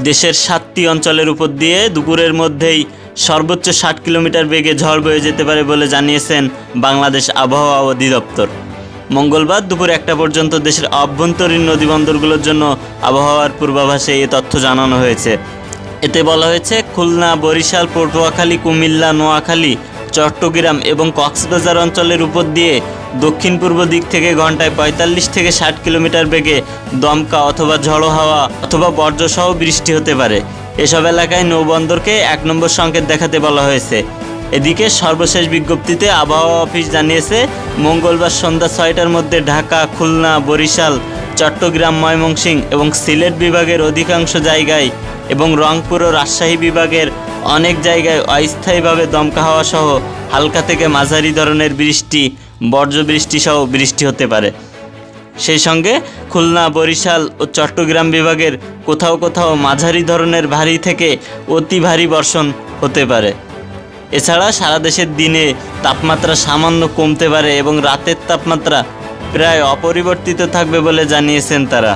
দেশের 7টি অঞ্চলের উপর দিয়ে দুপুরের মধ্যেই সর্বোচ্চ 60 কিলোমিটার বেগে ঝড় বয়ে যেতে পারে বলে জানিয়েছেন বাংলাদেশ আবহাওয়া অধিদপ্তর। মঙ্গলবার দুপুর 1টা পর্যন্ত দেশের অভ্যন্তরীণ নদীবন্দরগুলোর জন্য আবহাওয়ার পূর্বাভাসে এই তথ্য জানানো হয়েছে। এতে বলা হয়েছে, খুলনা, বরিশাল, পটুয়াখালী, কুমিল্লা, নোয়াখালী, চট্টগ্রাম এবং কক্সবাজার অঞ্চলের উপর দিয়ে দক্ষিণ পূর্ব দিক থেকে ঘন্টায় 45 থেকে 60 কিলোমিটার বেগে দমকা অথবা ঝড়ো হাওয়া অথবা বজ্রসহ বৃষ্টি হতে পারে। এসব এলাকায় নৌবন্দরকে 1 নম্বর সংকেত দেখাতে বলা হয়েছে। এদিকে সর্বশেষ বিজ্ঞপ্তিতে আবহাওয়া অফিস জানিয়েছে, মঙ্গলবার সন্ধ্যা 6টার মধ্যে ঢাকা, খুলনা, বরিশাল, চট্টগ্রাম, ময়মনসিংহ এবং সিলেট বিভাগের অধিকাংশ জায়গায় এবং রংপুর ও রাজশাহী বিভাগের অনেক জায়গায় অস্থায়ীভাবে দমকা হাওয়া সহ হালকা থেকে মাঝারি ধরনের বৃষ্টি, বজ্রবৃষ্টি সহ বৃষ্টি হতে পারে। সেই সঙ্গে খুলনা, বরিশাল ও চট্টগ্রাম বিভাগের কোথাও কোথাও মাঝারি ধরনের ভারী থেকে অতি ভারী বর্ষণ হতে পারে। এছাড়া সারা দেশের দিনে তাপমাত্রা সামান্য কমতে পারে এবং রাতের তাপমাত্রা প্রায় অপরিবর্তিত থাকবে বলে জানিয়েছেন তারা।